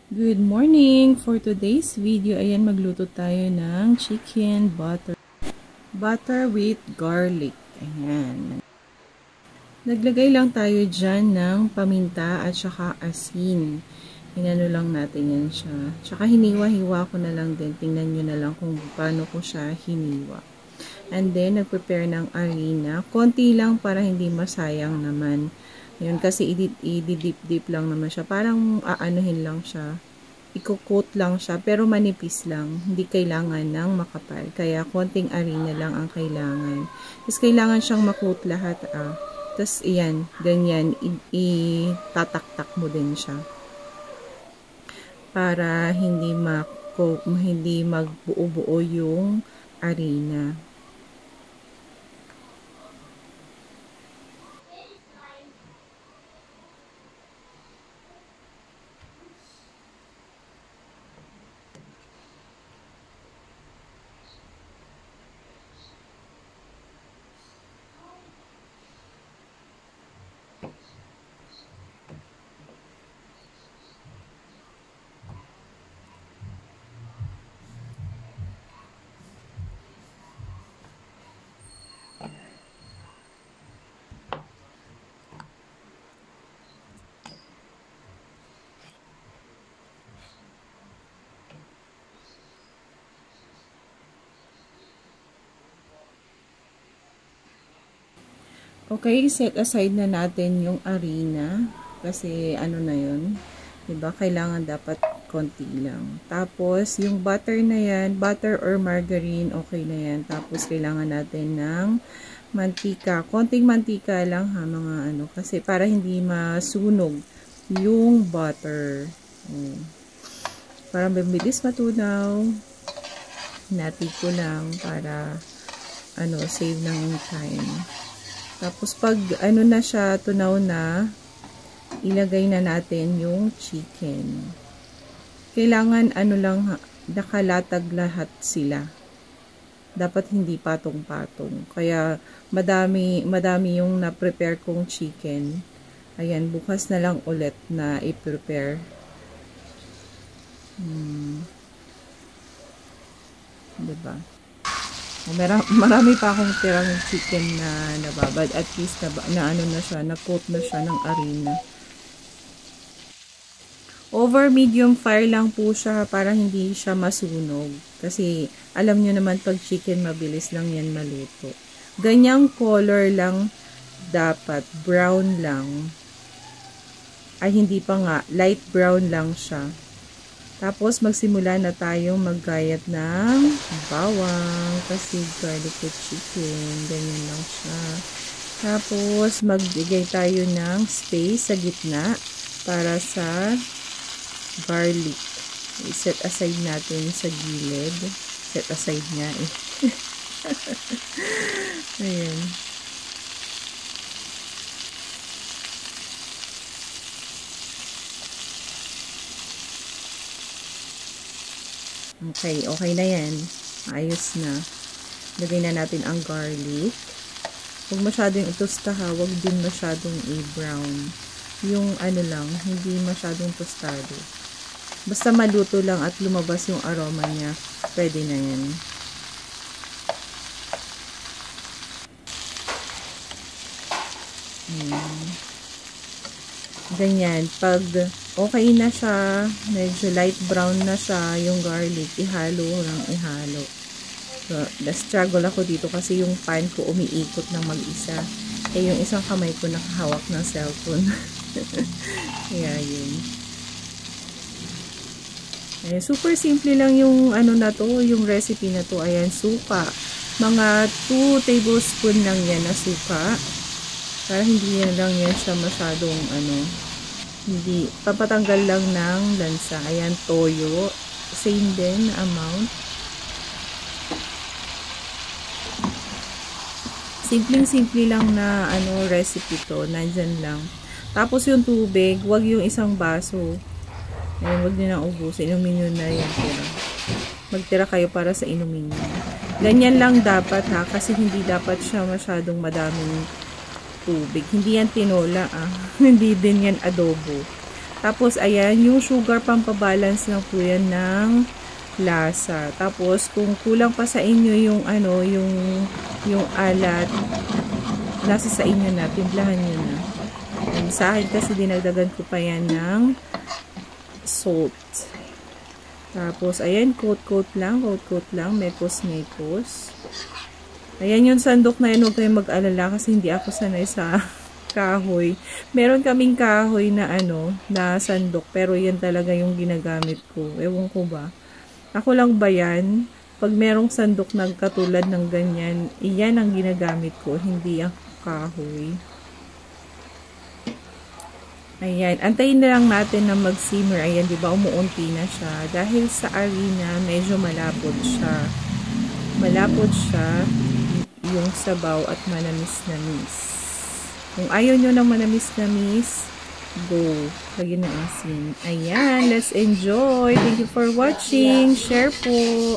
Good morning! For today's video, ayan, magluto tayo ng chicken butter with garlic. Ayan. Naglagay lang tayo dyan ng paminta at saka asin. Hinano lang natin yan siya. Tsaka hiniwa-hiwa ko na lang din. Tingnan nyo na lang kung paano ko siya hiniwa. And then, nagprepare ng harina. Konti lang para hindi masayang naman. Yun, kasi i-dip-dip lang naman siya. Parang aanuhin lang siya. I-coat lang siya, pero manipis lang. Hindi kailangan ng makapal. Kaya, konting harina lang ang kailangan. Tapos, kailangan siyang makoat lahat. Tapos, iyan, ganyan. Itataktak mo din siya. Para hindi magbuo-buo yung harina. Okay, set aside na natin yung harina. Kasi ano na yun, diba? Kailangan dapat konti lang. Tapos, yung butter na yan, butter or margarine, okay na yan. Tapos, kailangan natin ng mantika. Konting mantika lang ha, mga ano. Kasi para hindi masunog yung butter. Para mabilis matunaw. Hinati ko lang para ano, save ng time. Tapos, pag ano na siya, tunaw na, ilagay na natin yung chicken. Kailangan ano lang, nakalatag lahat sila. Dapat hindi patong-patong. Kaya, madami yung na-prepare kong chicken. Ayan, bukas na lang ulit na i-prepare. Diba? Marami pa akong tirang chicken na nababad. At least na ano na siya, na-coat na siya ng harina. Over medium fire lang po siya para hindi siya masunog. Kasi alam nyo naman pag chicken mabilis lang yan maluto. Ganyang color lang dapat. Brown lang. Ay hindi pa nga. Light brown lang siya. Tapos, magsimula na tayong maggayat ng bawang kasi garlic with chicken. Ganyan lang siya. Tapos, magbigay tayo ng space sa gitna para sa garlic. I-set aside natin sa gilid. Set aside nga eh. Ayan. Okay, okay na yan. Ayos na. Lagay na natin ang garlic. Huwag masyadong itosta ha. Huwag din masyadong i-brown. Yung ano lang, hindi masyadong tostado. Basta maluto lang at lumabas yung aroma niya. Pwede na yan. Ganyan. Pag okay na siya, medyo light brown na siya, yung garlic, ihalo lang, ihalo. So, na-struggle ako dito kasi yung pan ko umiikot ng mag-isa. Eh, yung isang kamay ko nakahawak ng cellphone. Kaya yun. Ayan, super simple lang yung ano na to, yung recipe na to. Ayan, suka. Mga 2 tablespoon lang yan na suka. Para hindi lang yan siya masyadong ano, hindi, papatanggal lang ng lansa. Ayan, toyo. Same din amount. Simpleng-simple lang na ano, recipe to. Nandyan lang. Tapos yung tubig, wag yung isang baso. Ayan, wag nyo na ubusin. Inumin nyo na yan. Magtira kayo para sa inumin nyo. Ganyan lang dapat ha. Kasi hindi dapat siya masyadong madaming tubig. Hindi yan tinola Hindi din yan adobo. Tapos, ayan, yung sugar pampabalance lang po yan ng lasa. Tapos, kung kulang pa sa inyo yung ano, yung alat, nasa sa inyo na, timplahan nyo na. And sa akin kasi dinagdagan ko pa yan ng salt. Tapos, ayan, coat lang, mekos. Ayan yung sandok na yan, huwag kayong mag-alala kasi hindi ako sanay sa kahoy. Meron kaming kahoy na ano, na sandok, pero yan talaga yung ginagamit ko. Ewan ko ba. Ako lang ba yan? Pag merong sandok na katulad ng ganyan, iyan ang ginagamit ko, hindi ang kahoy. Ayan, antayin na lang natin na mag-simmer. Ayan, di ba, umuunti na siya. Dahil sa arena, medyo malapot siya. Malapot siya yung sabaw at manamis-namis. Kung ayaw nyo ng manamis-namis, go. Lagyan ng asin. Ayan, let's enjoy. Thank you for watching. Share po.